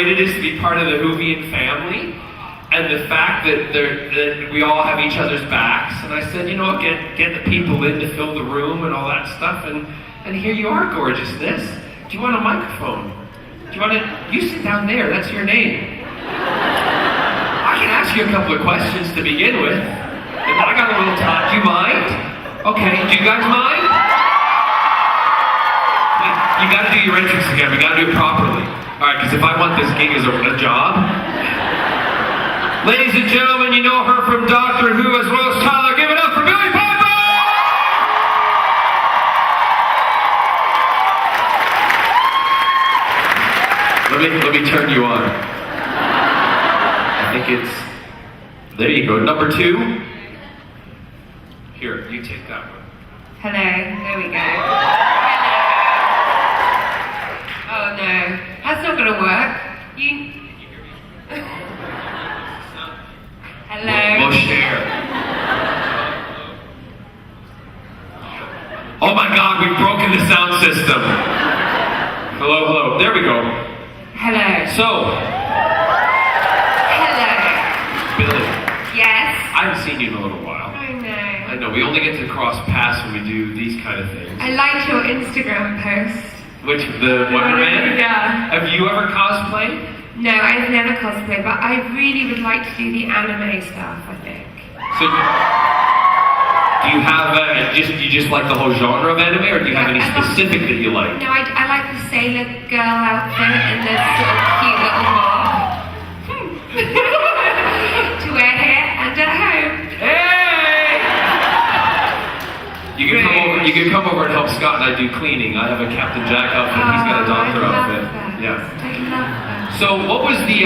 great it is to be part of the Whovian family, and the fact that we all have each other's backs. And I said, you know, get the people in to fill the room and all that stuff. And here you are, gorgeousness. Do you want a microphone? Do you want to? You sit down there. That's your name. I can ask you a couple of questions to begin with. And I got a little time. Do you mind? Okay. Do you guys mind? You got to do your entrance again. We got to do it properly. All right. Because if I want this gig as a job. Ladies and gentlemen, you know her from Doctor Who as Rose Tyler. Give it up for Billie Piper! Let me turn you on. I think it's... There you go. Number 2. Here, you take that one. Hello. There we go. Oh no. That's not going to work. Hello. We'll share. Oh my God, we've broken the sound system. Hello, hello. There we go. Hello. So. Hello. Billie. Yes? I haven't seen you in a little while. I know. I know, we only get to cross paths when we do these kind of things. I liked your Instagram post. Which, the Wonder Man? Yeah. Have you ever cosplayed? No, I've never cosplayed, but I really would like to do the anime stuff, I think. So, do you have, you just like the whole genre of anime, or do you have any specific that you like? No, I like the sailor girl outfit and the sort of cute little mob. To wear here and at home. Hey! You can come over and help Scott and I do cleaning. I have a Captain Jack outfit, he's got a doctor outfit. That. Yeah. I love that. So what was the,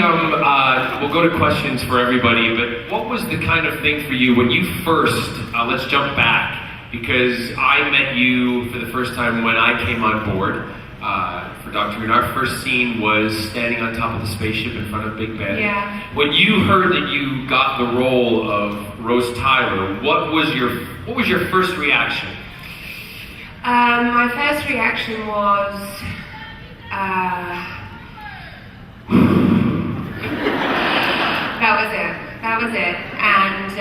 we'll go to questions for everybody, but what was the kind of thing for you when you first, let's jump back, because I met you for the first time when I came on board for Doctor Who, and our first scene was standing on top of the spaceship in front of Big Ben. Yeah. When you heard that you got the role of Rose Tyler, what was your first reaction? My first reaction was, that was it, and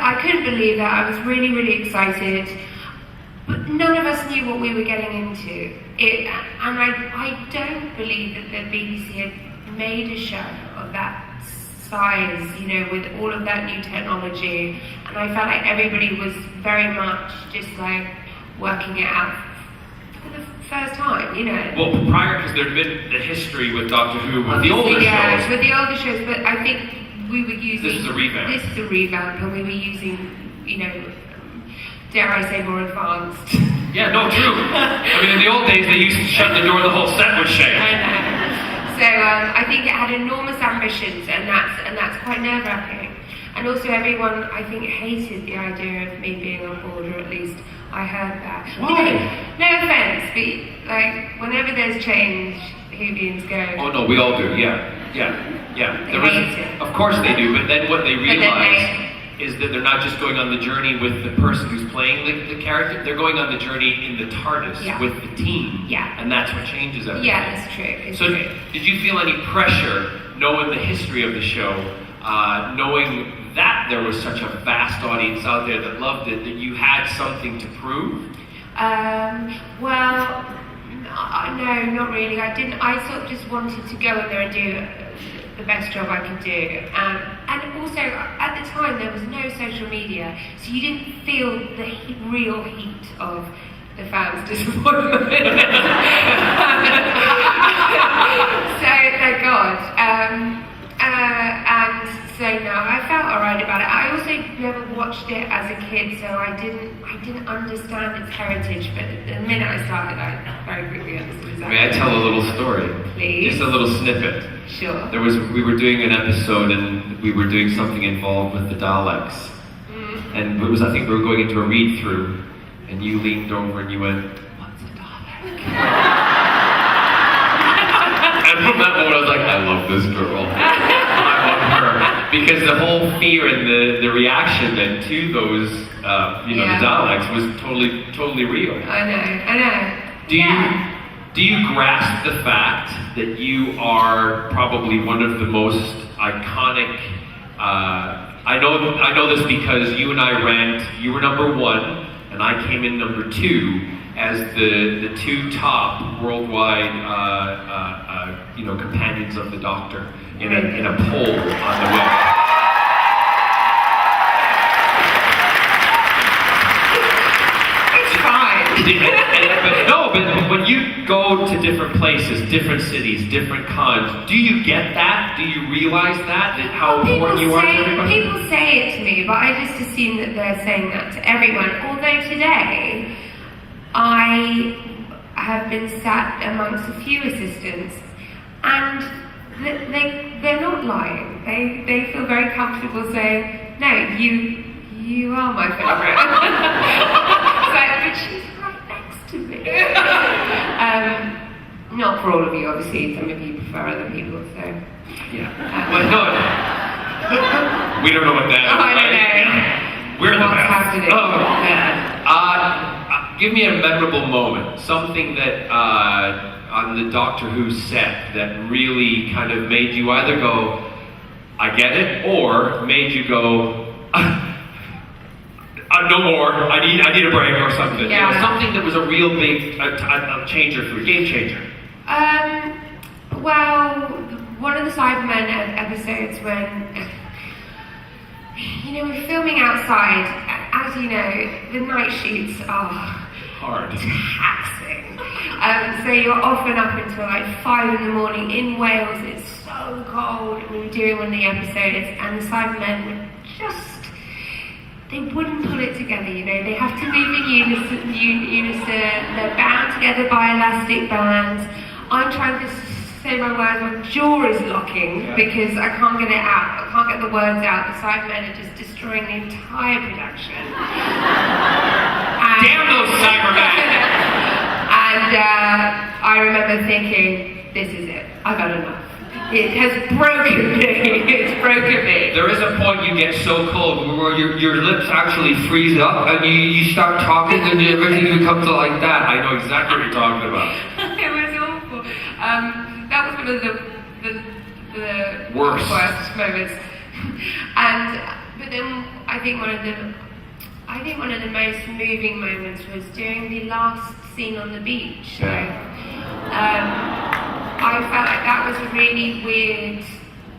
I couldn't believe that. I was really, really excited, but none of us knew what we were getting into. And I don't believe that the BBC had made a show of that size, you know, with all of that new technology, and I felt like everybody was very much just like working it out for the first time, you know. Well, prior, because there'd been the history with Doctor Who, with the older shows. With the older shows, but I think we were using... This is a revamp. This is a revamp, and we were using, you know, dare I say, more advanced. Yeah, no, true. I mean, in the old days, they used to shut the door, the whole set would shake. I know. So I think it had enormous ambitions, and that's quite nerve-wracking. And also everyone, I think, hated the idea of me being on board, or at least I heard that. Why? No offense, but like whenever there's change, Whovians go. Oh no, we all do. Yeah. They hate it. Of course they do, but then what they realize is that they're not just going on the journey with the person who's playing the character. They're going on the journey in the TARDIS with the team. Yeah. And that's what changes everything. Yeah, that's true. It's so, true. Did you feel any pressure, knowing the history of the show, knowing that there was such a vast audience out there that loved it, that you had something to prove? Well, no, not really. I didn't. I sort of just wanted to go in there and do the best job I could do. And also, at the time, there was no social media, so you didn't feel the real heat of the fans' disappointment. So, thank God. And so no, I felt alright about it. I also never watched it as a kid, so I didn't understand its heritage. But the minute I started, I very quickly understood exactly. May I tell a little story? Please. Just a little snippet. Sure. We were doing an episode, and we were doing something involved with the Daleks. And it was, I think we were going into a read-through, and you leaned over and you went, "What's a Dalek?" And from that moment I was like, I love this girl. I love her. Because the whole fear and the reaction then to those, the Daleks was totally real. I know. Do Do you grasp the fact that you are probably one of the most iconic? I know this because you and I ranked. You were number 1, and I came in number 2 as the 2 top worldwide, companions of the Doctor in a poll on the web. But when you go to different places, different cities, different cons, do you get that? Do you realize that how important you are to everybody? People say it to me, but I just assume that they're saying that to everyone. Although today, I have been sat amongst a few assistants, and they're not lying. They feel very comfortable saying, no, you are my favourite. But she's right next to me. Not for all of you, obviously. Some of you prefer other people, so. Yeah. Well, no. We don't know what that is. Oh, I don't know. Yeah. We're the best. Oh, man. Give me a memorable moment. Something that on the Doctor Who set that really kind of made you either go, I get it, or made you go, no more. I need a break or something. Yeah. You know, something that was a real big changer for a game changer. Well, one of the Cybermen episodes when, we're filming outside. As you know, the night shoots are hard, taxing. So you're often up until like 5 in the morning in Wales. It's so cold. We were doing one of the episodes, and the Cybermen were they wouldn't pull it together, They have to move in unison. They're bound together by elastic bands. I'm trying to say my words, my jaw is locking because I can't get it out. I can't get the words out. The Cybermen are just destroying the entire production. Damn those Cybermen! And I remember thinking, this is it. I've had enough. It has broken me. It's broken me. There is a point you get so cold where your lips actually freeze up and you start talking and everything becomes like that. I know exactly what you're talking about. It was awful. That was one of the worst moments. But then I think one of the most moving moments was during the last scene on the beach. So, I felt like that was a really weird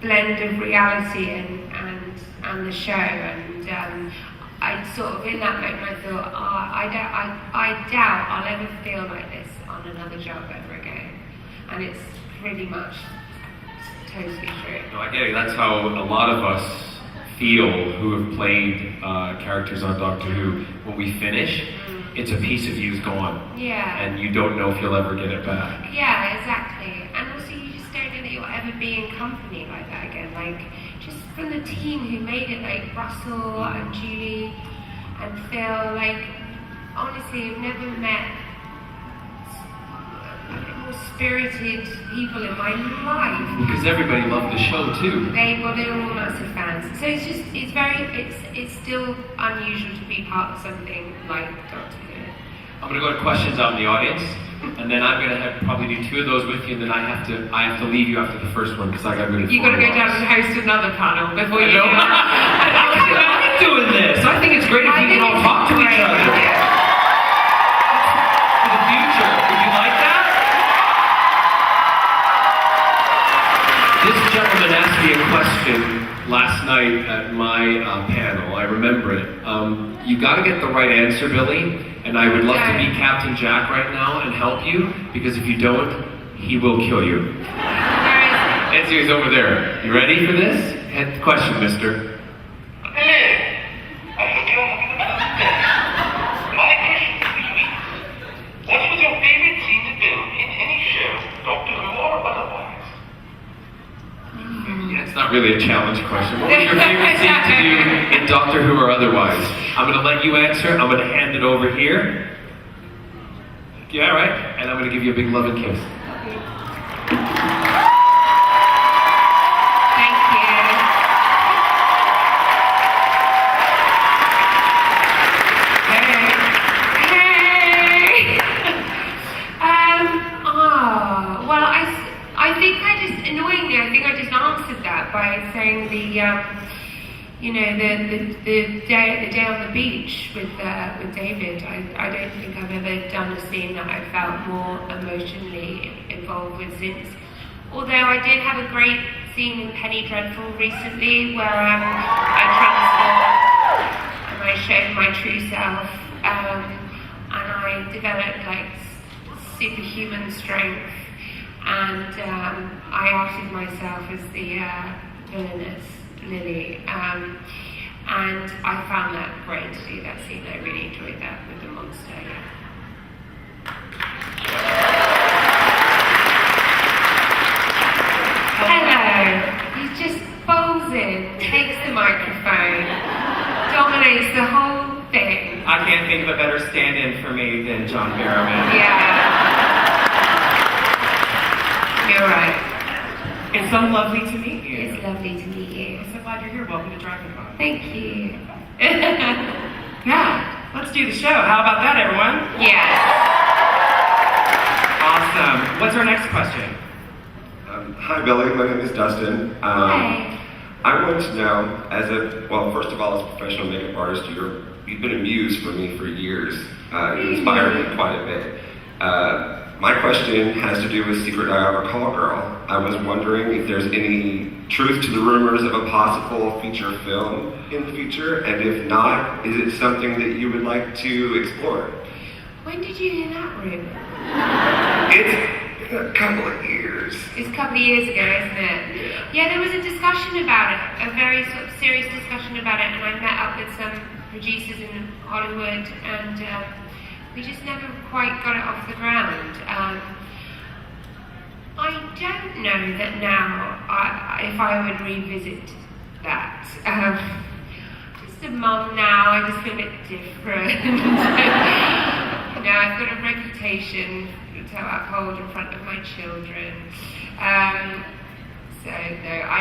blend of reality and the show, and I sort of in that moment I thought, I doubt I'll ever feel like this on another job ever again, and it's pretty much totally true. No, I get it. That's how a lot of us feel who have played characters on Doctor Who. When we finish, it's a piece of you's gone. Yeah. And you don't know if you'll ever get it back. Yeah, exactly. And also you just don't know that you'll ever be in company like that again. Like, just from the team who made it, like Russell and Julie and Phil, like, honestly, I've never met more spirited people in my life. Because everybody loved the show too. They were all massive fans. So it's still unusual to be part of something like Doctor Who. I'm going to go to questions out in the audience, and then I'm going to probably do 2 of those with you, and then I have to leave you after the first one because I got to go to. You got to go down and host another panel before you. I'm doing this. I think it's great if you can all talk to each other. For the future, would you like that? This gentleman asked me a question last night at my panel. I remember it. You got to get the right answer, Billie, and I would love to be Captain Jack right now and help you, because if you don't, he will kill you. Answer is over there. You ready for this? Question, mister. What was your favorite scene to do in any show, Doctor Who or otherwise? Yeah, it's not really a challenge question. What was your favorite scene to do in Doctor Who or otherwise? I'm going to let you answer. I'm going to hand it over here. Yeah, right? And I'm going to give you a big loving kiss. Thank you. Hey. by saying the day on the beach with David. I don't think I've ever done a scene that I felt more emotionally involved with since. Although I did have a great scene in Penny Dreadful recently where I transformed and I showed my true self, and I developed like superhuman strength, and I outed myself as the villainous Lily, and I found that great to do that scene. I really enjoyed that with the monster. Hello. He just bowls in, takes the microphone, dominates the whole thing. I can't think of a better stand-in for me than John Barrowman. Yeah. You're right. It's so lovely to meet you. It's lovely to meet you. I'm so glad you're here. Welcome to DragonCon. Thank you. Now, let's do the show. How about that, everyone? Yeah. Awesome. What's our next question? Hi, Billie. My name is Dustin. Hi. I want to know, first of all, as a professional makeup artist, you've been a muse for me for years. You inspire me quite a bit. My question has to do with Secret Eye of a Call Girl. I was wondering if there's any truth to the rumors of a possible feature film in the future, and if not, is it something that you would like to explore? When did you hear that rumor? It's been a couple of years. It's a couple of years ago, isn't it? Yeah, there was a discussion about it, a very sort of serious discussion about it, and I met up with some producers in Hollywood, and we just never quite got it off the ground. I don't know that now, if I would revisit that. Just a mum now, I just feel a bit different. You know, I've got a reputation to uphold in front of my children. So no, I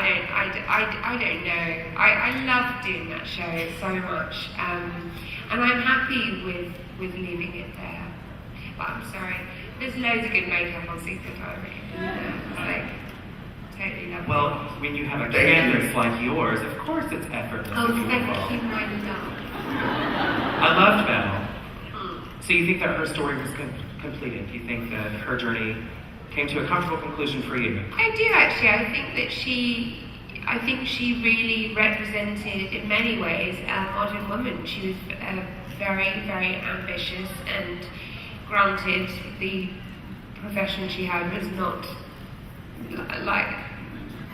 don't know. I love doing that show so much, and I'm happy with leaving it there. But I'm sorry, there's loads of good makeup on Secret Diary. It's like totally lovely. Well, when you have a canvas like yours, of course it's effortless. Oh, and thank beautiful. you, my love. I loved Belle. So you think that her story was completed? Do you think that her journey came to a comfortable conclusion for you? I do actually. I think she really represented, in many ways, a modern woman. She was very, very ambitious, and granted, the profession she had was not like.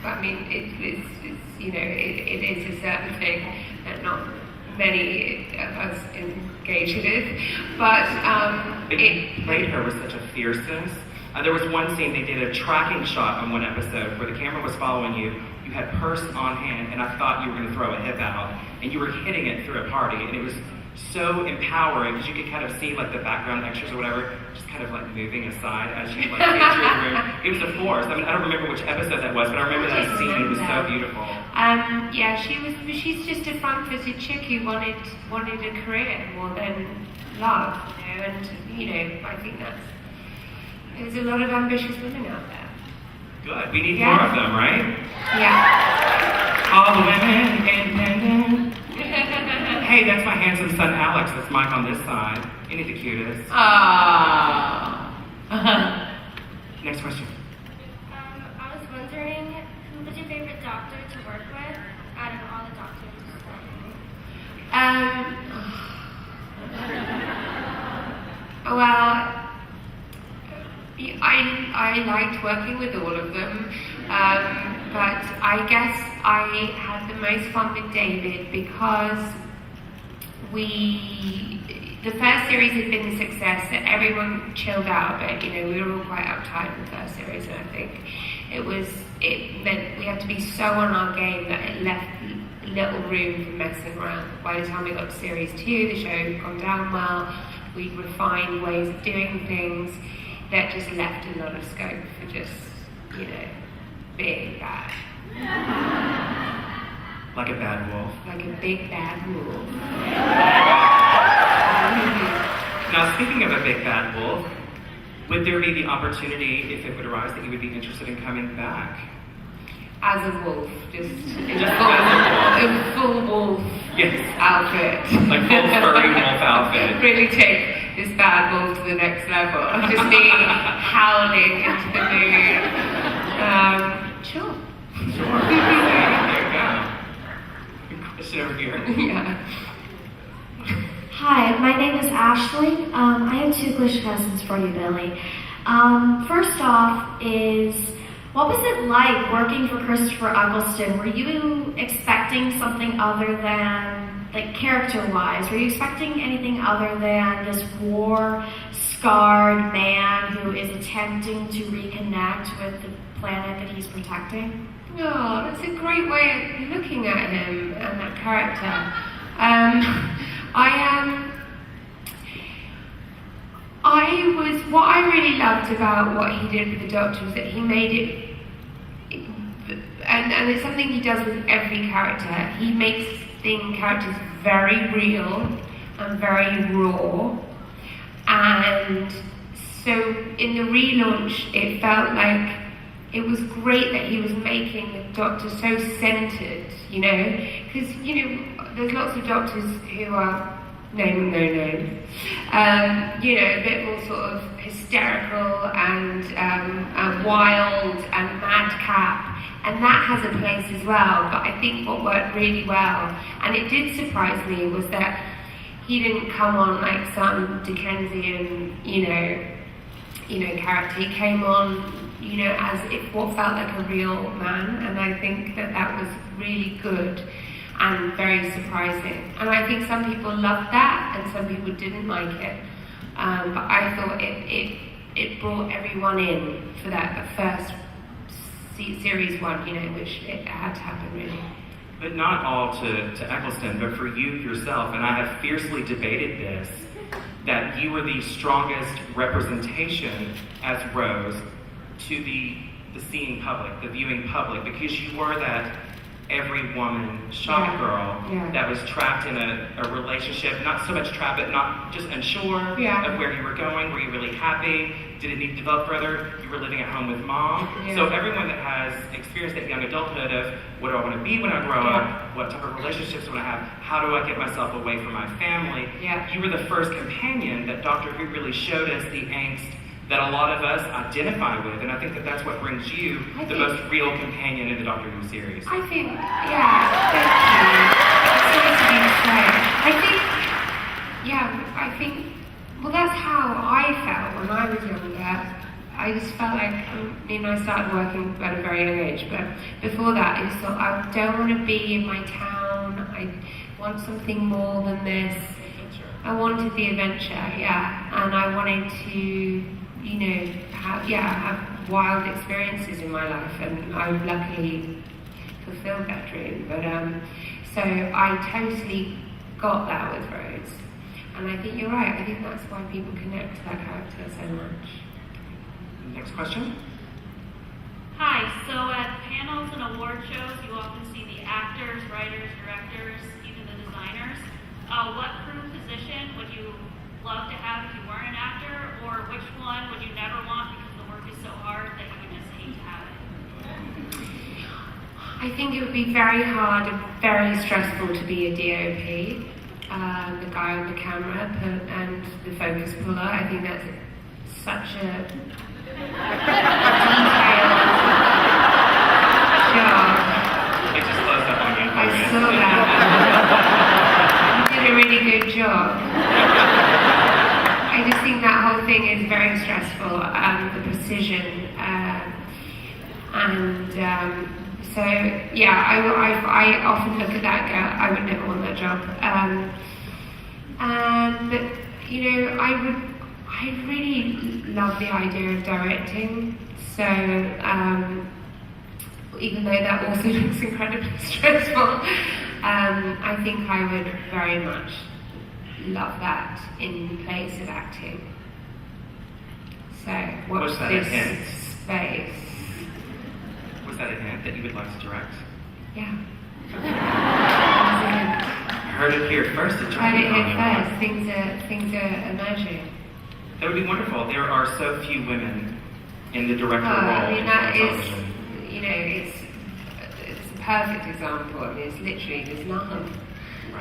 I mean, it is a certain thing that not many of us engage with, but it played her with such a fierceness. There was one scene, they did a tracking shot on one episode where the camera was following you. You had purse on hand, and I thought you were going to throw a hip out, and you were hitting it through a party, and it was so empowering because you could kind of see like the background extras or whatever, just kind of like moving aside as you like came through the room. It was a force. I mean, I don't remember which episode that was, but I remember that scene. It was so beautiful. Yeah, she's just a front-footed chick who wanted a career more than love, you know, and you know, I think there's a lot of ambitious women out there. Good. We need more of them, right? Yeah. All the women independent. Hey, that's my handsome son Alex. That's Mike on this side. Ain't he the cutest? Aww. Next question. I was wondering, who was your favorite doctor to work with out of all the doctors? Well, I liked working with all of them, but I guess I had the most fun with David because the first series had been a success, that everyone chilled out a bit, you know, we were all quite uptight in the first series, and I think it meant we had to be so on our game that it left little room for messing around. By the time we got to series 2, the show had gone down well, we'd refined ways of doing things that just left a lot of scope for just, you know, being bad. Like a bad wolf. Like a big bad wolf. Now, speaking of a big bad wolf, would there be the opportunity, if it would arise, that you would be interested in coming back? as a wolf, just in Just a full wolf Yes. outfit. Like full furry wolf outfit. Really take this bad wolf to the next level. Just me howling into the moon. Sure. There you go. Question over here. Yeah. Hi, my name is Ashley. I have two questions for you, Billie. First off is, what was it like working for Christopher Eccleston? Were you expecting something other than, like, character-wise, were you expecting anything other than this war-scarred man who is attempting to reconnect with the planet that he's protecting? Oh, that's a great way of looking at him and that character. What I really loved about what he did with the Doctor was that he made it, and it's something he does with every character. He makes characters very real and very raw, and so in the relaunch, it felt like it was great that he was making the Doctor so centered, you know, because, you know, there's lots of Doctors who are name no names, you know, a bit more sort of hysterical and wild and madcap, and that has a place as well. But I think what worked really well, and it did surprise me, was that he didn't come on like some Dickensian, you know, character. He came on, you know, as what felt like a real man, and I think that was really good and very surprising. And I think some people loved that and some people didn't like it. But I thought it brought everyone in for that first series one, you know, which it had to happen really. But not all to Eccleston, but for you yourself, and I have fiercely debated this, that you were the strongest representation as Rose to the seeing public, the viewing public, because you were that every woman shop girl that was trapped in a relationship, not so much trapped, but not just unsure of where you were going. Were you really happy? Did it need to develop further? You were living at home with mom. So everyone that has experienced that young adulthood of what do I want to be when I grow up? What type of relationships do I have? How do I get myself away from my family? You were the first companion that Doctor Who really showed us the angst that a lot of us identify with, and I think that that's what brings you the most real companion in the Doctor Who series. I think, thank you. It's nice of you to say. I think, well, that's how I felt when I was younger. I just felt like, I started working at a very young age, but before that, I just thought, I don't want to be in my town. I want something more than this. I wanted the adventure, and I wanted to, you know, have wild experiences in my life, and I've luckily fulfilled that dream. But so I totally got that with Rose, and I think you're right. I think that's why people connect to that character so much. Next question. Hi. So at panels and award shows, you often see the actors, writers, directors, even the designers. What crew position would you love to have if you weren't an actor, or which one would you never want because the work is so hard that you would just hate to have it? I think it would be very hard and very stressful to be a DOP, the guy on the camera and the focus puller. I think that's such a detailed job. It just closed up on you. I saw that. You did a really good job. I just think that whole thing is very stressful, the precision, so I often look at that and go, I would never want that job. But you know, I really love the idea of directing. So even though that also looks incredibly stressful, I think I would very much love that in place of acting. So watch Was that this a hint? space. Was that a hint that you would like to direct? Yeah. Heard it here first. Heard it here first. Things are emerging. That would be wonderful. There are so few women in the director role. I mean, that in is, television. you know, it's perfect example. I mean, it's literally, there's none.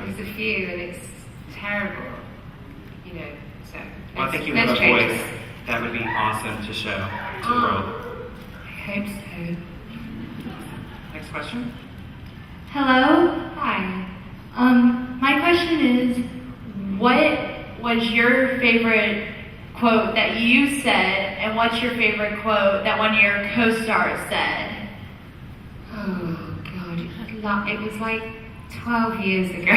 There's a few, and it's terrible. You know, so. Well, I think you have a voice that would be awesome to show to the world. I hope so. Next question. Hello. Hi. My question is, what was your favorite quote that you said, and what's your favorite quote that one of your co-stars said? Oh, God. It was like 12 years ago.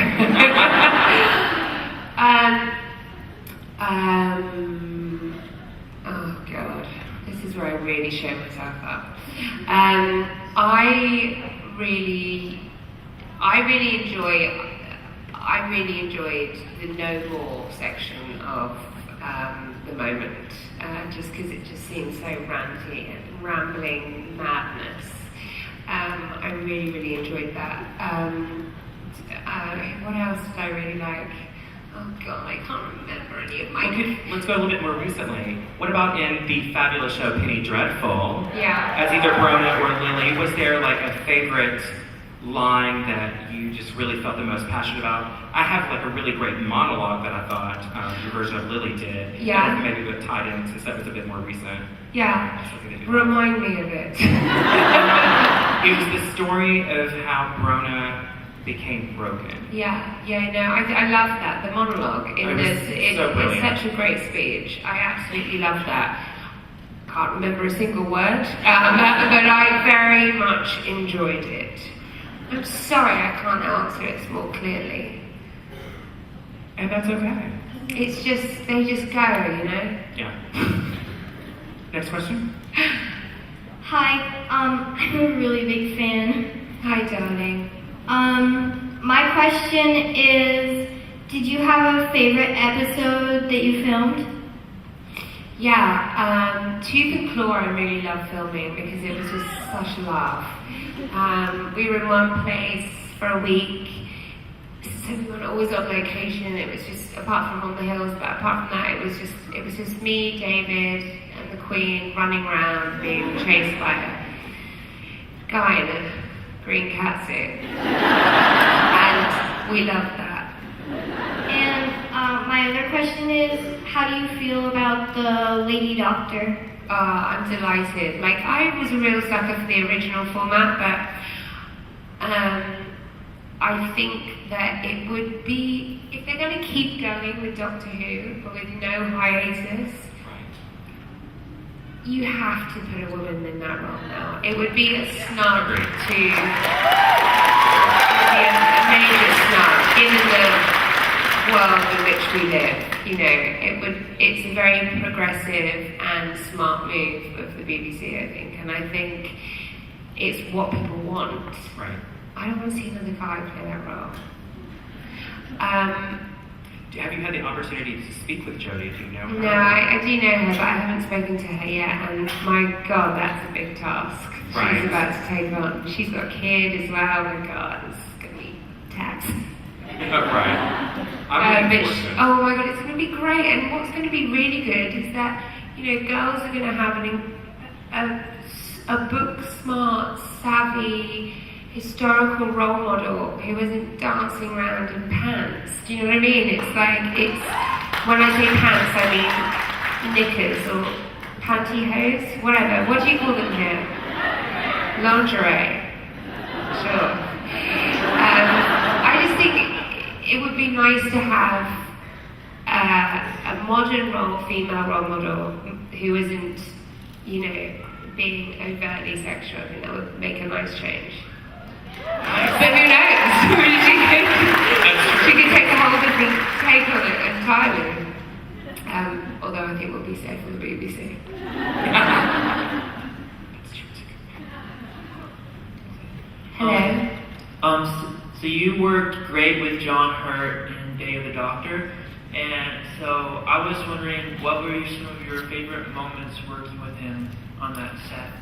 Oh, God. This is where I really show myself up. I really enjoyed the no more section of the moment, just because it just seemed so ranty and rambling madness. I really, really enjoyed that. What else did I really like? Oh God, I can't remember any of my. Okay, let's go a little bit more recently. What about in the fabulous show Penny Dreadful? Yeah. As either Brona or Lily, was there like a favorite line that you just really felt the most passionate about? I have like a really great monologue that I thought your version of Lily did. Yeah. And maybe it tied in since that was a bit more recent. Yeah. Something that you Remind me of it. It was the story of how Brona became broken. Yeah, no, I love that, the monologue. It's such a great speech. I absolutely love that. Can't remember a single word, but I very much enjoyed it. I'm sorry I can't answer it more clearly. And that's okay. It's just, they just go, you know? Yeah. Next question. Hi, I'm a really big fan. Hi, darling. My question is, did you have a favorite episode that you filmed? Yeah, Tooth and Claw I really loved filming because it was just such a laugh. We were in one place for a week, so we weren't always on location. It was just, apart from On the Hills, but apart from that, it was just me, David, and the Queen running around being chased by a guy in a green catsuit. And we loved that. And my other question is, how do you feel about the Lady Doctor? I'm delighted. Like, I was a real sucker for the original format, but I think that it would be, if they're going to keep going with Doctor Who, but with no hiatus, you have to put a woman in that role now. It would be a snub to, a major snub, given the world in which we live. You know, it's a very progressive and smart move of the BBC, I think, and I think it's what people want. Right. I don't want to see another guy play that role. Have you had the opportunity to speak with Jodie? Do you know her? No, I do know her, but I haven't spoken to her yet, and my God, that's a big task. Right. She's about to take on. She's got a kid as well. Oh my God, it's going to be taxing. Right. I'm looking forward to it. Oh my God, it's going to be great. And what's going to be really good is that, you know, girls are going to have a book smart, savvy, historical role model who isn't dancing around in pants. Do you know what I mean? It's like, when I say pants, I mean knickers or pantyhose, whatever. What do you call them here? Lingerie. Sure. I just think it would be nice to have a modern female role model who isn't, you know, being overtly sexual. I think that would make a nice change. But who knows? She could take a whole different take on it entirely. Although I think we'll be safe for the BBC. Hello. So you worked great with John Hurt in Day of the Doctor, and so I was wondering, what were some of your favorite moments working with him on that set?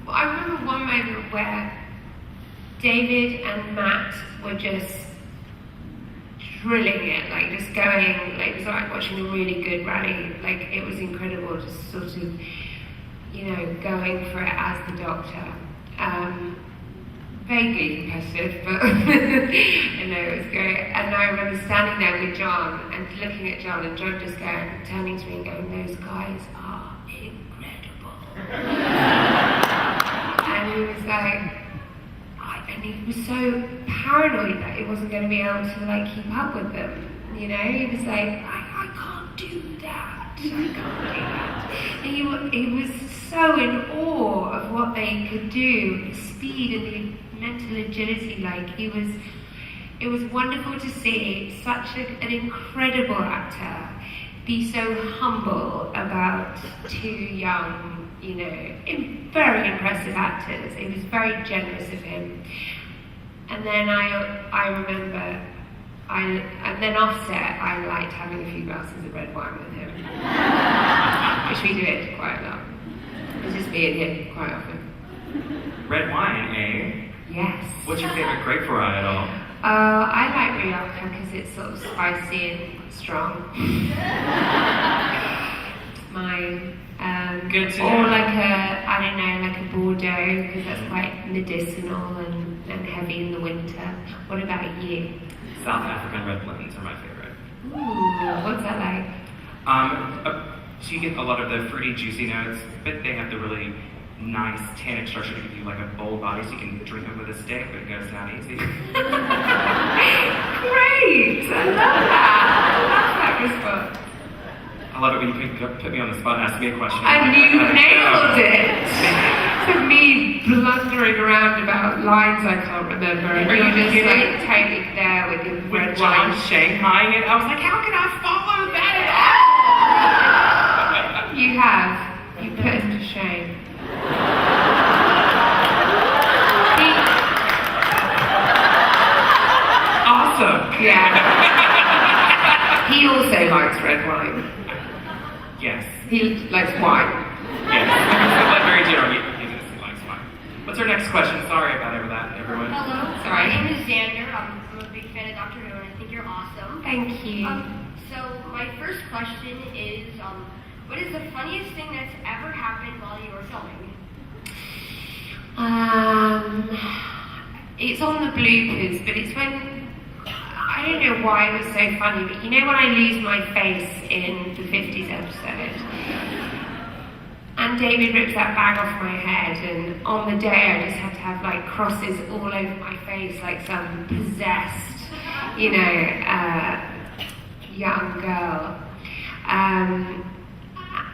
Well, I remember one moment where David and Matt were just drilling it, like just going, like it was like watching a really good rally. Like it was incredible, just sort of going for it as the Doctor. Vaguely competitive, but it was great. And I remember standing there with John and looking at John, and John just turning to me and going, "Those guys are incredible." And he was like, and he was so paranoid that he wasn't going to be able to keep up with them. He was like, I can't do that. I can't do that. And he was so in awe of what they could do, the speed and the mental agility. It was wonderful to see such an incredible actor be so humble about two young, very impressive actors. It was very generous of him. And then I remember, and then offset, I liked having a few glasses of red wine with him, which we did quite a lot. It was just me and him quite often. Red wine, eh? Yes. What's your favorite grape varietal? I like Rioja because it's sort of spicy and strong. Mine. Good to or know. like a Bordeaux, because that's quite medicinal and heavy in the winter. What about you? South African red lemons are my favorite. Ooh, what's that like? So you get a lot of the fruity, juicy notes, but they have the really nice tannic structure to give you a bold body, so you can drink them with a stick, but it goes down easy. Great! I love that response. I love it when you put me on the spot and ask me a question. And you nailed it! To me, blundering around about lines I can't remember, and you're just totally there with your red With John wine. Shanghaiing it, I was like, how can I follow that at all? You have. You put him to shame. Awesome. Yeah. He also likes red wine. Yes. He likes wine. Yes. Very general. He likes wine. What's our next question? Sorry about that, everyone. Hello. Sorry. My name is Xander. I'm a big fan of Dr. Who, and I think you're awesome. Thank you. So my first question is, what is the funniest thing that's ever happened while you were filming? It's on the bloopers, but it's when, I don't know why it was so funny, but when I lose my face in the 50s episode, and David rips that bag off my head, and on the day I just had to have crosses all over my face like some possessed, young girl.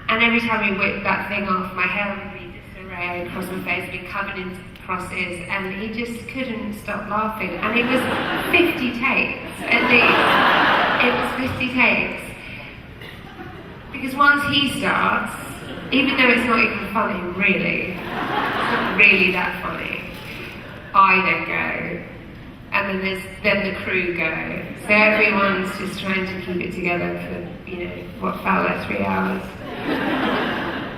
And every time we whipped that thing off, my hair would be disarrayed across my face, would be covered in crosses, and he just couldn't stop laughing. And it was 50 takes, at least. It was 50 takes. Because once he starts, even though it's not even funny, really, it's not really that funny, I then go, and then the crew go. So everyone's just trying to keep it together for, what felt like 3 hours.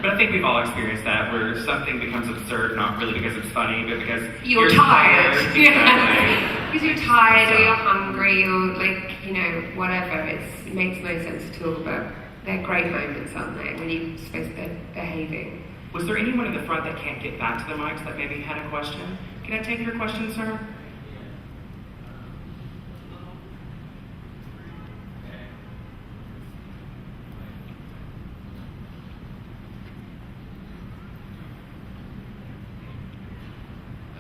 But I think we've all experienced that, where something becomes absurd, not really because it's funny, but because you're tired. Exactly. Because you're tired, or you're hungry, or whatever. It makes no sense at all, but they're great moments, aren't they, when you're supposed to be behaving. Was there anyone in the front that can't get back to the mics that maybe had a question? Can I take your question, sir?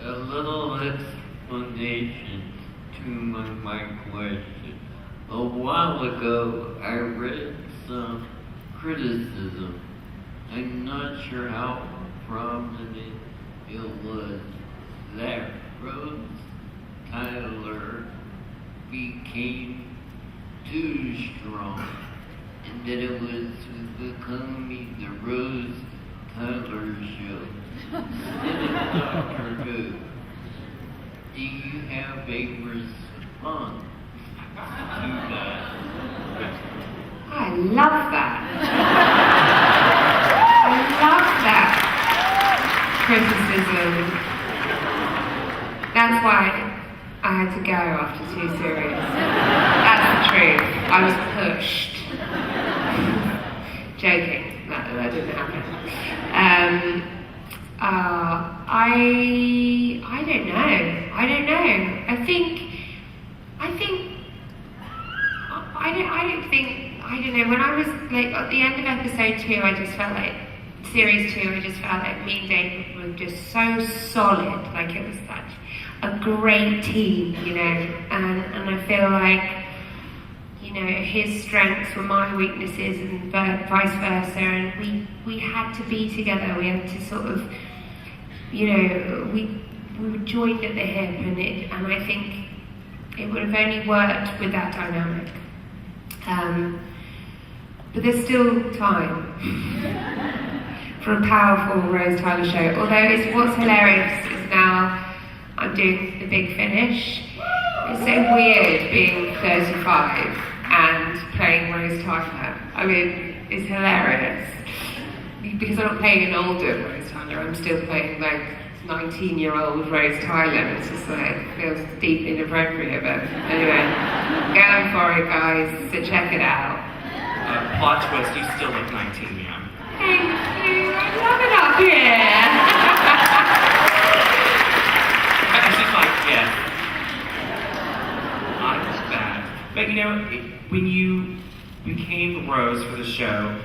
A little explanation to my question. A while ago, I read some criticism. I'm not sure how prominent it was that Rose Tyler became too strong, and that it was becoming the Rose Tyler show instead of Doctor Who. Do you have a response to that? I love that. I love that criticism. That's why I had to go after 2 series. That's the truth. I was pushed. Joking. That that didn't happen. I don't know. I don't know. When I was like at the end of episode 2, I just felt like series 2. I just felt like me and David were just so solid. Like it was such a great team, you know. And I feel like, you know, his strengths were my weaknesses and vice versa. And we had to be together. We had to sort of, you know, we were joined at the hip, and I think it would have only worked with that dynamic. But there's still time for a powerful Rose Tyler show. Although what's hilarious is now I'm doing the big finish. It's so weird being 35 and playing Rose Tyler. I mean, it's hilarious. Because I'm not playing an older Rose Tyler, I'm still playing like 19-year-old Rose Tyler. It's just like, feels deep inappropriate, but anyway, going for it, guys, so check it out. Plot twist, you still look 19, yeah. Thank you, I love it up here. She's like, yes. Not bad. But you know, when you became Rose for the show,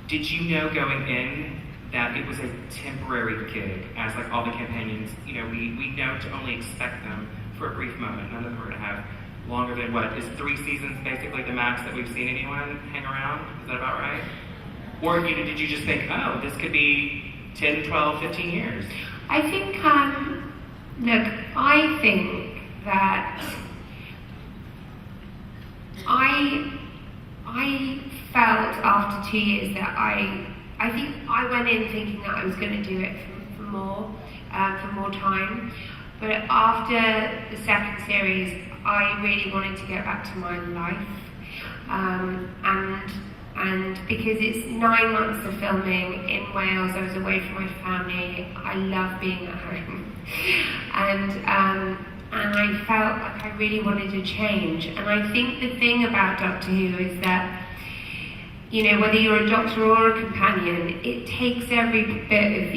did you know going in that it was a temporary gig, as like all the companions, you know, we know to only expect them for a brief moment. None of them are going to have longer than, what, is 3 seasons basically the max that we've seen anyone hang around? Is that about right? Or you know, did you just think, oh, this could be 10, 12, 15 years? I think, look, I think that I felt after 2 years that I think I went in thinking that I was going to do it for more time. But after the second series, I really wanted to get back to my life. And because it's 9 months of filming in Wales, I was away from my family. I love being at home. And I felt like I really wanted to change. And I think the thing about Doctor Who is that, you know, whether you're a doctor or a companion, it takes every bit of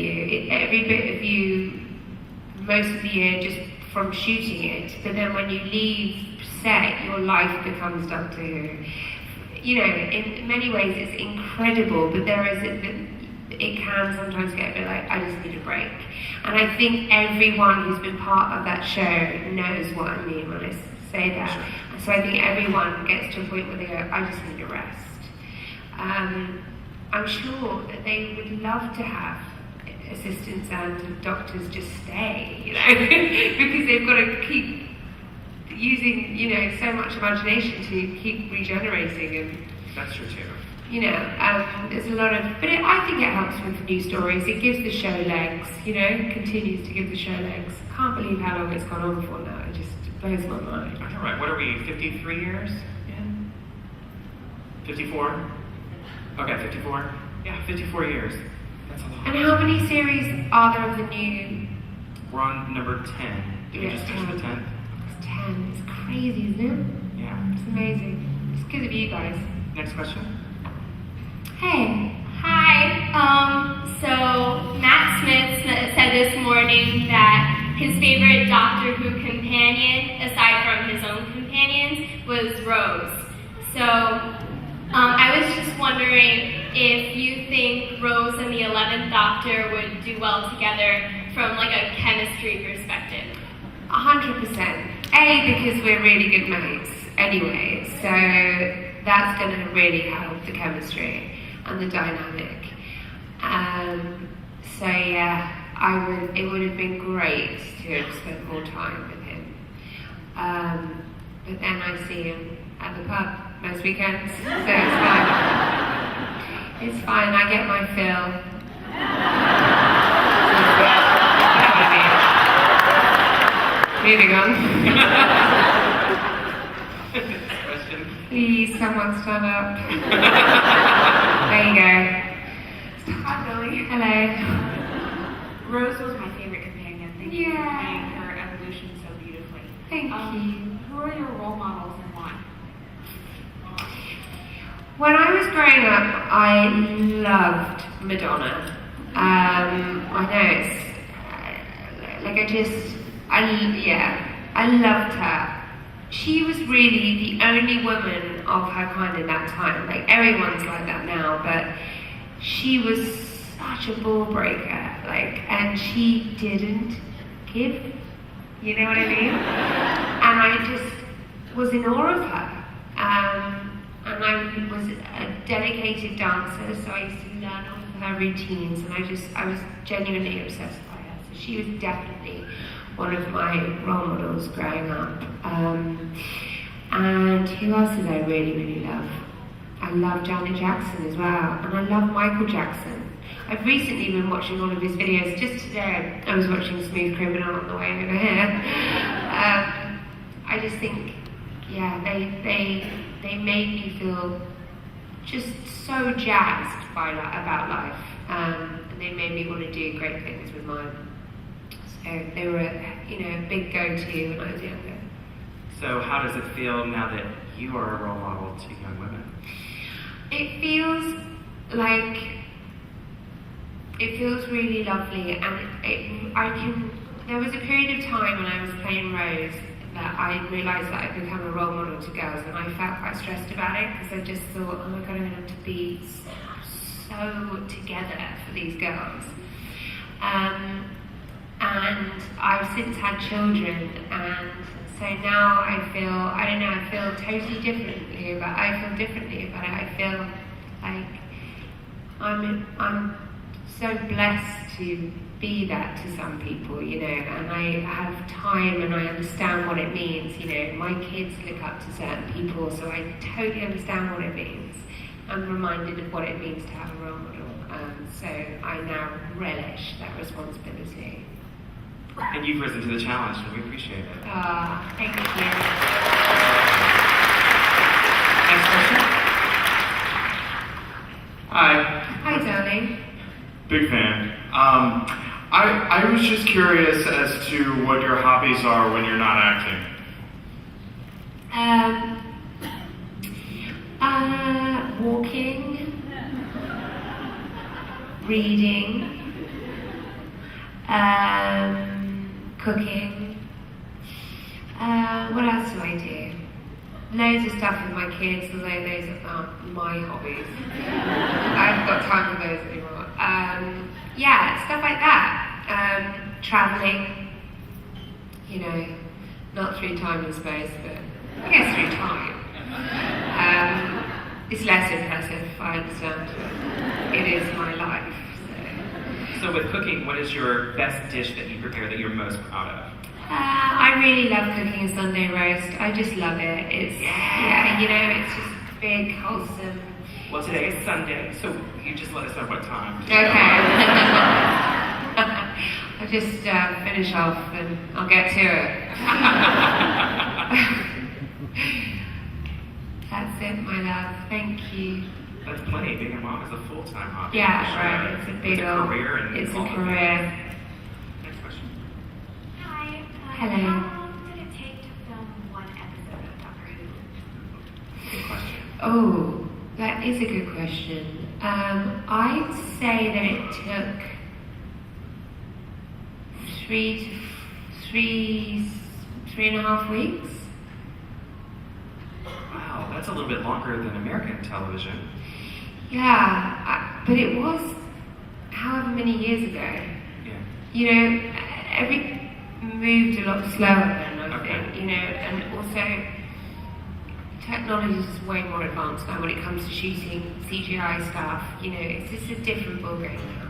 you most of the year just from shooting it. But then when you leave set, your life becomes Doctor Who. You know, in many ways it's incredible, but it can sometimes get a bit like, I just need a break. And I think everyone who's been part of that show knows what I mean when I say that. Sure. So I think everyone gets to a point where they go, I just need a rest. I'm sure that they would love to have assistants and doctors just stay, you know, because they've got to keep using, you know, so much imagination to keep regenerating. And that's true too. You know, there's a lot of, but I think it helps with new stories. It gives the show legs, you know, continues to give the show legs. Can't believe how long it's gone on for now. It just blows my mind. All right, what are we, 53 years? Yeah. 54? Okay, 54? Yeah, 54 years. That's a lot. And how many series are there of the new? We're on number 10. Did we just finish the 10th? It's 10. It's crazy, isn't it? Yeah. It's amazing. It's because of you guys. Next question. Hey. Hi. So Matt Smith said this morning that his favorite Doctor Who companion, aside from his own companions, was Rose. So I was just wondering if you think Rose and the 11th Doctor would do well together from like a chemistry perspective. 100%. Because we're really good mates anyway, so that's going to really help the chemistry and the dynamic. So yeah, it would have been great to have spent more time with him. But then I see him at the pub most weekends, so it's fine. It's fine, I get my fill. Moving on. Please, someone stand up. There you go. Hi, Billie. Hello. Rose was my favorite companion. Thank you for playing her evolution so beautifully. Thank you. Who are your role models and why? When I was growing up, I loved Madonna. I know it's I loved her. She was really the only woman of her kind in that time. Like everyone's like that now, but she was such a ball breaker. And she didn't give. You know what I mean? And I just was in awe of her. And I was a dedicated dancer, so I used to learn all of her routines, and I was genuinely obsessed by her. So she was definitely one of my role models growing up. And who else did I really, really love? I love Janet Jackson as well, and I love Michael Jackson. I've recently been watching all of his videos. Just today, I was watching Smooth Criminal on the way over here. I just think, yeah, they made me feel just so jazzed about life, and they made me want to do great things with mine. So they were, a big go-to when I was younger. So how does it feel now that you are a role model to young women? It feels really lovely, and there was a period of time when I was playing Rose that I realised that I'd become a role model to girls, and I felt quite stressed about it because I just thought, oh my god, I'm going to be so together for these girls. And I've since had children, and so now I feel totally differently about it. I feel like I'm so blessed to be that to some people, and I have time and I understand what it means, my kids look up to certain people, so I totally understand what it means. I'm reminded of what it means to have a role model, so I now relish that responsibility. And you've risen to the challenge, and we appreciate it. Thank you. Next question. Hi. Hi, darling. Big fan. I was just curious as to what your hobbies are when you're not acting. Walking, reading, cooking. What else do I do? Loads of stuff with my kids, although those aren't my hobbies. I haven't got time for those anymore. Stuff like that. Traveling, not through time and space, but I guess through time. It's less impressive, I understand. It is my life. So with cooking, what is your best dish that you prepare that you're most proud of? I really love cooking a Sunday roast. I just love it. It's it's just big, wholesome. Well, today is Sunday, so you just let us know what time. Okay. I'll just finish off and I'll get to it. That's it, my love. Thank you. That's plenty. Being a mom is a full-time hobby. Yeah, right. It's a big career. And it's a all career. Next question. Hi. Hello. How long did it take to film one episode of Doctor Who? Good question. Oh, that is a good question. I'd say that it took three and a half weeks. Wow, that's a little bit longer than American television. Yeah, but it was however many years ago. Yeah. Every moved a lot slower then, I think, and also technology is way more advanced now when it comes to shooting CGI stuff. It's just a different ballgame now.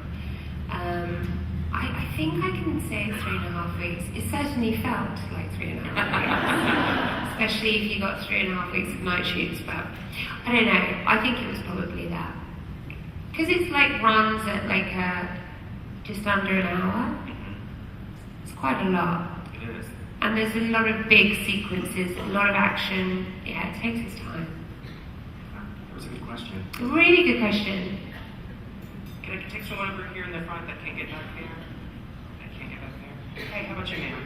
I think I can say 3.5 weeks. It certainly felt like 3.5 weeks, especially if you got 3.5 weeks of night shoots. But I don't know. I think it was probably that because it's runs at just under an hour. It's quite a lot. It is. And there's a lot of big sequences, a lot of action. Yeah, it takes its time. That was a good question. Really good question. Can I take someone over here in the front that can't get back there? Hey, how about you, ma'am?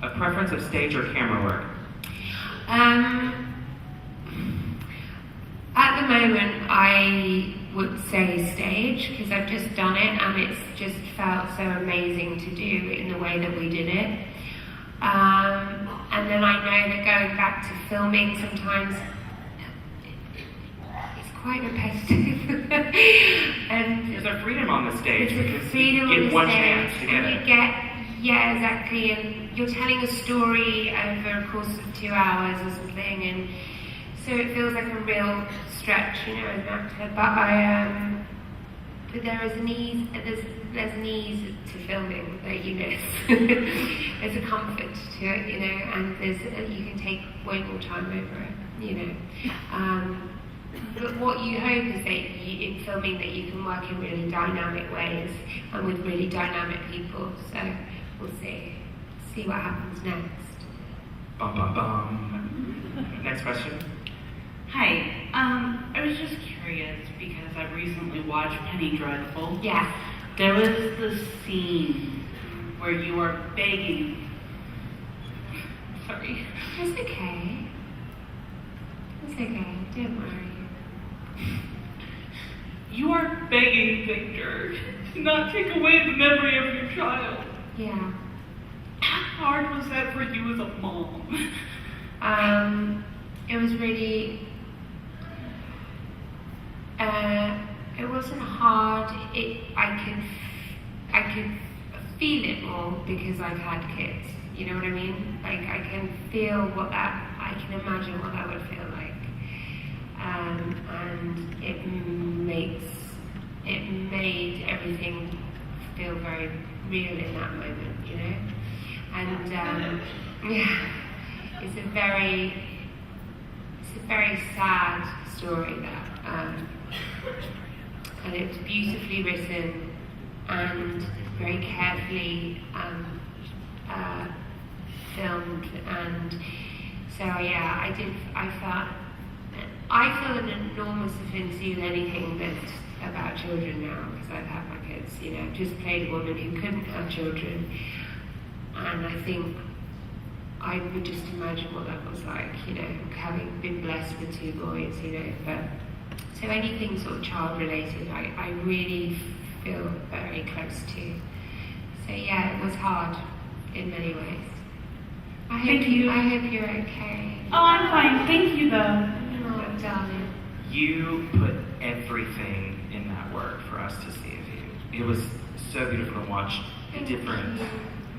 A preference of stage or camera work? At the moment, I would say stage, because I've just done it and it's just felt so amazing to do in the way that we did it. And then I know that going back to filming sometimes it's quite repetitive. And there's a freedom on the stage because freedom you on get the one stage, chance to get and it. you get, yeah, exactly, and you're telling a story over a course of 2 hours or something, and so it feels like a real stretch, you know, as an actor. But there is an ease. There's an ease to filming that you miss. There's a comfort to it, you know, and you can take way more time over it, you know. But what you hope is that in filming that you can work in really dynamic ways and with really dynamic people. So we'll see what happens next. Bum bum bum. Next question. Hi, I was just curious because I recently watched Penny Dreadful. Yeah. There was this scene where you are begging. Sorry. It's okay. It's okay. Don't worry. You are begging Victor to not take away the memory of your child. Yeah. How hard was that for you as a mom? It was really. It wasn't hard. I could feel it more because I've had kids. You know what I mean? Like I can feel I can imagine what that would feel like. And it made everything feel very real in that moment, you know? And yeah, it's a very sad story, that, and it's beautifully written and very carefully filmed, and so yeah, I feel an enormous affinity with anything that's about children now, because I've had my kids, you know. I've just played a woman who couldn't have children, and I think I would just imagine what that was like, you know, having been blessed with 2 boys, you know. But so anything sort of child related, I really feel very close to. So yeah, it was hard in many ways. I hope you're okay. Oh, I'm fine. Thank you, though. Oh, darling. You put everything in that work for us to see of you. It was so beautiful to watch the different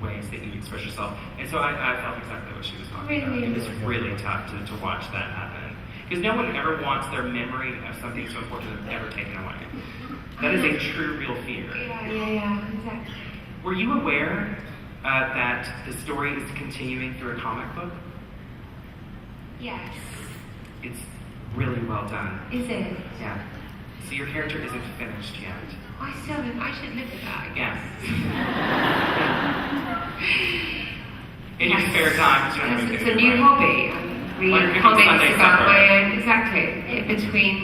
ways that you express yourself. And so I felt exactly what she was talking about. It was really tough to watch that happen. Because no one ever wants their memory of something so important ever taken away. That is a true, real fear. Yeah, exactly. Were you aware that the story is continuing through a comic book? Yes. It's really well done. Is it? Yeah. So your character isn't finished yet. I should look at that. Yes. In your spare time, you don't have It's anything a to new do. hobby. I read comics about my own. Exactly. In between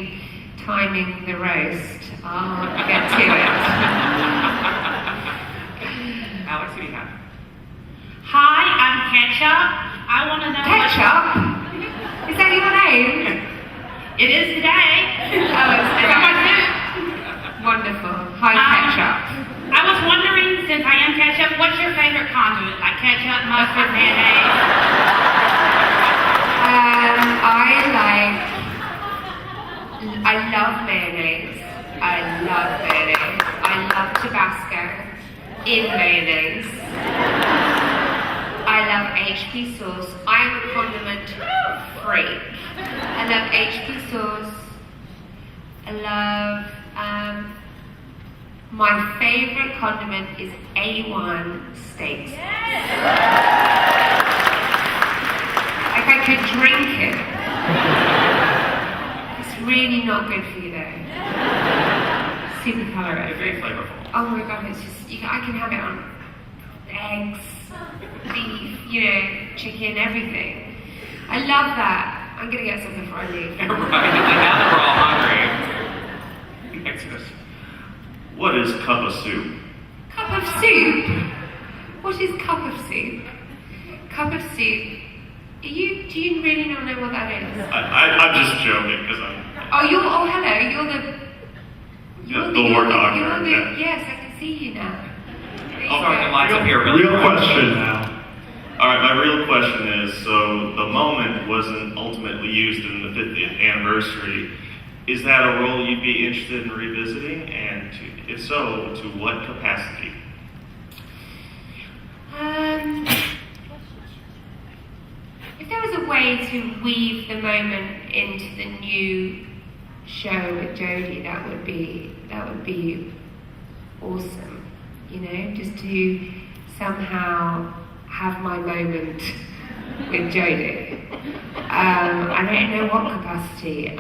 timing the roast, I'll get to it. Alex, who do you have? Hi, I'm Ketchup. I want to know. Ketchup? Is that your name? It is today. Oh, it's I got my suit. Wonderful. Hi, Ketchup. I was wondering, since I am ketchup, what's your favorite condiment? Like ketchup, mustard, mayonnaise? I love mayonnaise. I love Tabasco in mayonnaise. I love HP sauce. I'm a condiment freak. I love HP sauce. I love, my favorite condiment is A1 steak sauce. Like I could drink it. It's really not good for you though. Super caloric. Very flavorful. Oh my god, it's just, I can have it on eggs, beef, chicken, everything. I love that. I'm gonna get something before I leave. Right, now that we're all hungry. Next question. What is cup of soup? Cup of soup? What is cup of soup? Cup of soup Do you really not know what that is? I'm just joking because I'm. Oh, hello. The war doctor. Yes, I can see you now. Sorry, the lights up here. Really Real question now. All right, my real question is, so the moment wasn't ultimately used in the 50th anniversary. Is that a role you'd be interested in revisiting? And if so, to what capacity? If there was a way to weave the moment into the new show with Jodie, that would be awesome. You know, just to somehow have my moment with Jodie. I don't know what capacity,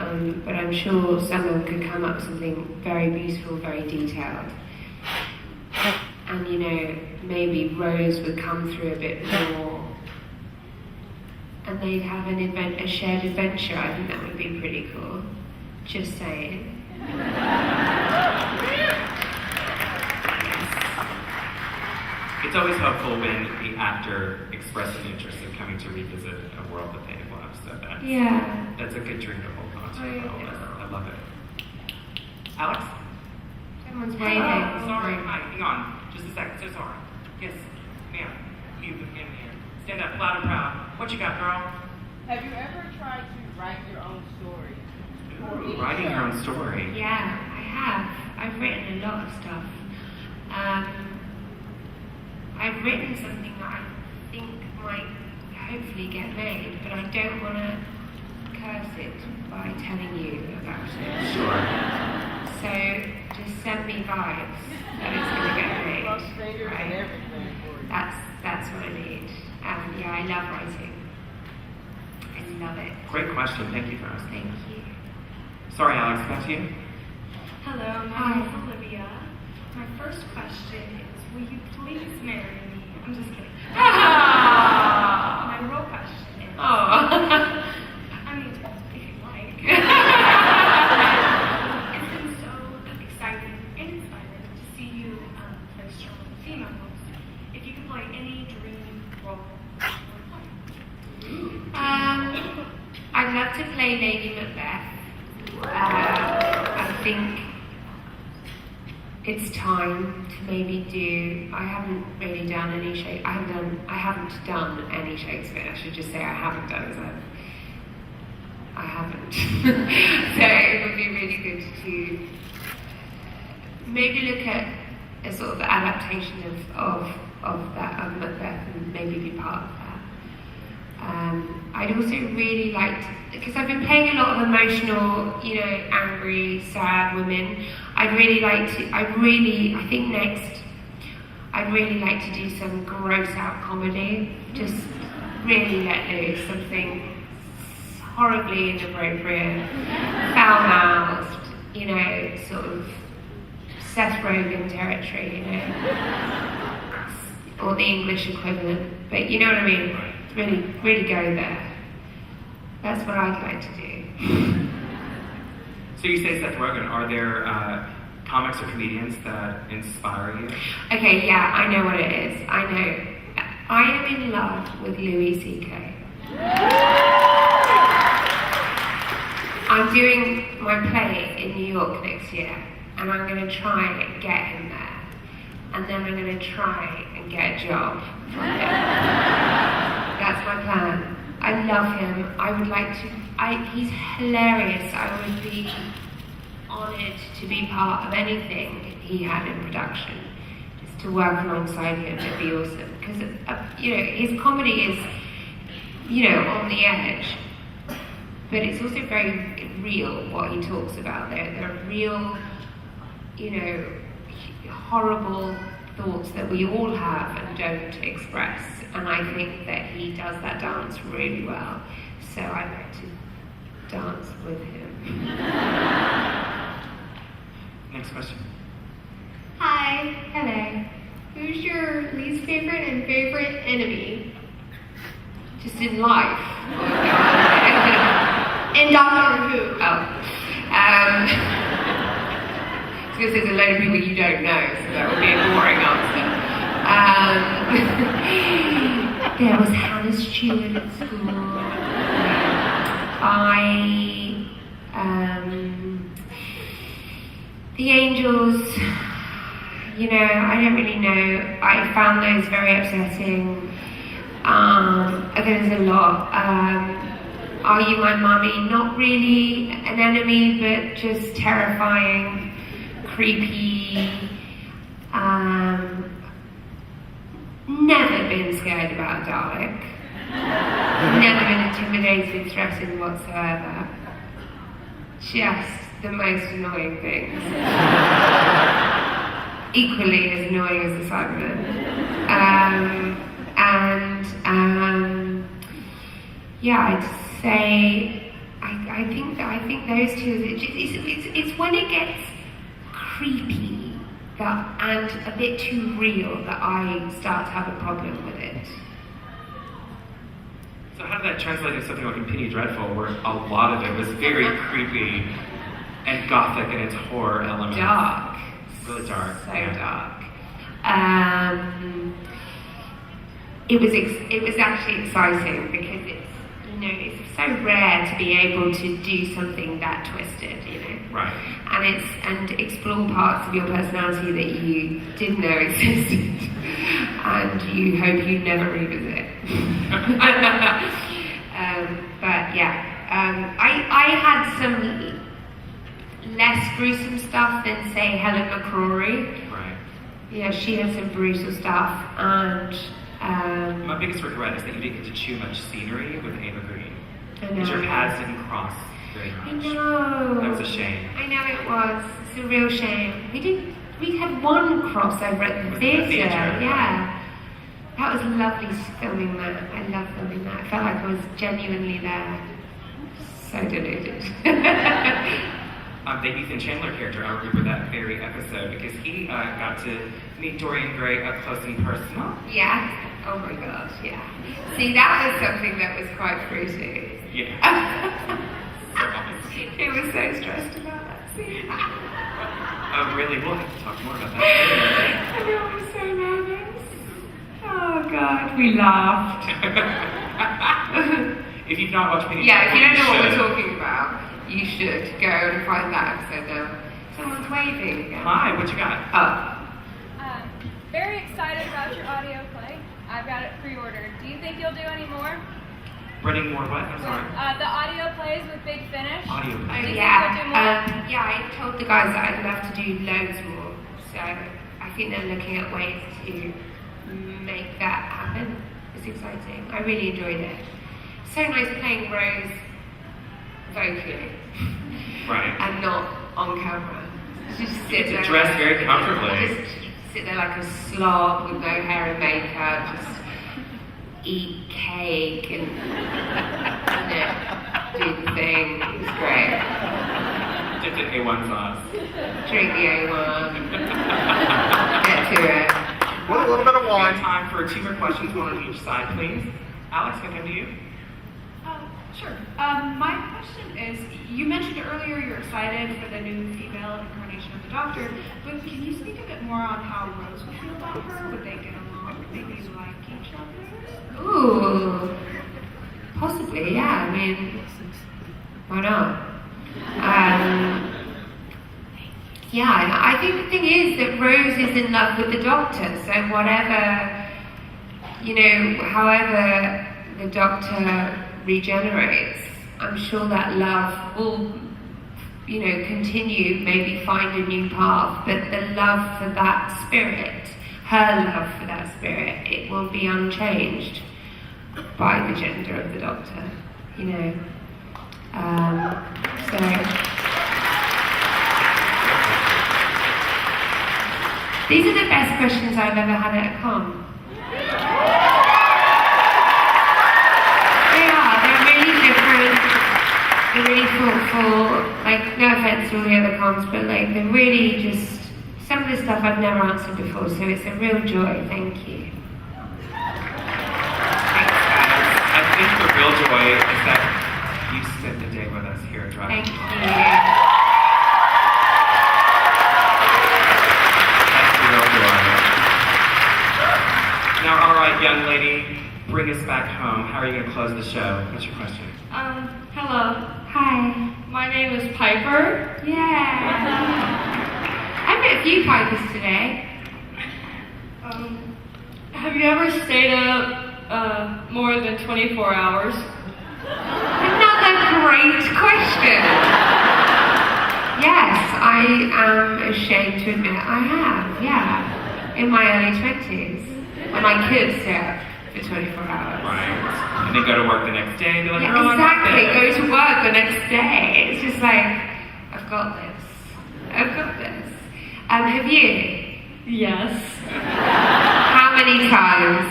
but I'm sure someone could come up with something very beautiful, very detailed. And you know, maybe Rose would come through a bit more, and they'd have a shared adventure. I think that would be pretty cool. Just saying. It's always helpful when the actor expresses an interest in coming to revisit a world that they love. So that's a good dream to hold on to. I love it. Alex? Someone's Hello. waving. Sorry. Hi. Hang on. Just a second. So sorry. Yes, ma'am. You in here. Stand up, loud and proud. What you got, girl? Have you ever tried to write your own story? Ooh, writing your own story. Yeah, I have. I've written a lot of stuff. I've written something that I think might hopefully get made, but I don't want to curse it by telling you about it. Sure. So just send me vibes that it's going to get made. Right. That's what I need. Yeah, I love writing. I love it. Great question. Thank you for asking. Thank you. Sorry, Alex. Back to you. Hello, my name is Olivia. My first question is, will you please marry me? I'm just kidding. My real question is, I mean, if you like. It's been so exciting and inspiring to see you play strong female roles. If you could play any dream role, what would you play? I'd love to play Lady Macbeth. I think it's time to maybe do. I haven't really done any Shakespeare. I haven't done any Shakespeare. I should just say I haven't done it. I haven't. So it would be really good to maybe look at a sort of adaptation of Macbeth and maybe be part of that. I'd also really like to, because I've been playing a lot of emotional, you know, angry, sad women. I think next, I'd really like to do some gross out comedy. Just really let loose something horribly inappropriate, foul-mouthed, you know, sort of Seth Rogen territory, you know, or the English equivalent. But you know what I mean? Really go there. That's what I'd like to do. So you say Seth Rogen. Are there comics or comedians that inspire you? Okay, yeah, I know what it is. I know. I am in love with Louis C.K. I'm doing my play in New York next year, and I'm going to try and get him there. And then I'm going to try and get a job from him. That's my plan. I love him. I would like to. He's hilarious. I would be honoured to be part of anything he had in production. Just to work alongside him would be awesome. Because you know, his comedy is, you know, on the edge, but it's also very real what he talks about. There are real, you know, horrible thoughts that we all have and don't express. And I think that he does that dance really well. So I'd like to dance with him. Next question. Hi. Hello. Who's your least favorite and favorite enemy? Just in life. In Doctor Who. Because there's a load of people you don't know, so that would be a boring answer. There was Hannah Stewart at school. The Angels, you know, I don't really know. I found those very upsetting. There's a lot. Are You My Mummy? Not really an enemy, but just terrifying, creepy. Never been scared about a Dalek. Never been intimidated, threatened whatsoever. Just the most annoying things. Equally as annoying as the Cybermen. Yeah, I'd say I think those two. It's when it gets creepy and a bit too real that I start to have a problem with it. So how did that translate into something like in Penny Dreadful, where a lot of it was very creepy and gothic in its horror elements? Dark. Really dark. So dark. It was actually exciting because it's so rare to be able to do something that twisted, Right. And explore parts of your personality that you didn't know existed, and you hope you never revisit. But yeah, I had some less gruesome stuff than say Helen McCrory. Right. Yeah, she had some brutal stuff, and my biggest regret is that you didn't get to chew much scenery with Ava Green. I know. Because your paths didn't cross very much. I know. That was a shame. I know it was. It's a real shame. We had one crossover at the theatre. Yeah. That was lovely filming that. I love filming that. I felt like I was genuinely there. So deluded. The Ethan Chandler character, I remember that very episode because he got to meet Dorian Gray up close and personal. Yeah. Oh my gosh, yeah. See, that was something that was quite fruity. Yeah. He was so stressed about that scene. Oh, really? We'll have to talk more about that. I know, I was so nervous. Oh God, we laughed. If you've not watched Penny Yeah, if you don't know what should. we're talking about, you should go and find that episode now. Someone's waving again. Hi, what you got? Very excited about your audio play. I've got it pre-ordered. Do you think you'll do any more? Running more what? I'm sorry. The audio plays with Big Finish. Audio Do plays. you think Yeah. you'll do more? Yeah, I told the guys that I'd love to do loads more. So I think they're looking at ways to make that happen. It's exciting. I really enjoyed it. So nice playing Rose vocally. Right. And not on camera. Just sit there. Dressed very comfortably. Just sit there like a slob with no hair and makeup. Just eat cake and do the thing. It was great. Dip the A1 sauce. Drink the A1. Get to it. Well, a little bit of We wine. have time for 2 more questions, one on each side, please. Alex, can I come to you? Sure. My question is, you mentioned earlier you're excited for the new female incarnation of the Doctor, but can you speak a bit more on how Rose would feel about her? Would they get along? Would they like each other? Ooh. Possibly, yeah. I mean, why not? Yeah, and I think the thing is that Rose is in love with the Doctor, so whatever, however the Doctor regenerates, I'm sure that love will, continue, maybe find a new path, but the love for that spirit, her love for that spirit, it will be unchanged by the gender of the Doctor, so... These are the best questions I've ever had at a con. They are. They're really different. They're really thoughtful. Like, no offense to all the other cons, but they're really just some of the stuff I've never answered before. So it's a real joy. Thank you. Thanks, guys. I think the real joy is that you spent the day with us here at Drive. Thank you. Now, all right, young lady, bring us back home, how are you going to close the show? What's your question? Hello. Hi. My name is Piper. Yeah. I met a few Pipers today. Have you ever stayed up more than 24 hours? Another great question. Yes, I am ashamed to admit I have, yeah. In my early 20s. When I could stay up for 24 hours. Right. And then go to work the next day and be like, Yeah, girl, exactly. I got Go this. to work the next day. It's just like, I've got this. I've got this. Have you? Yes. How many times?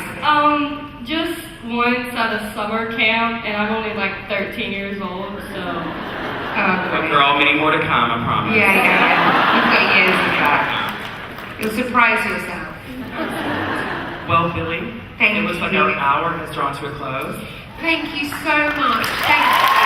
Just once at a summer camp, and I'm only like 13 years old, so. But girl, many more to come, I promise. Yeah. You've got years of that. You'll surprise yourself. Well, Billie, Thank it looks like you. our hour has drawn to a close. Thank you so much. Thank you.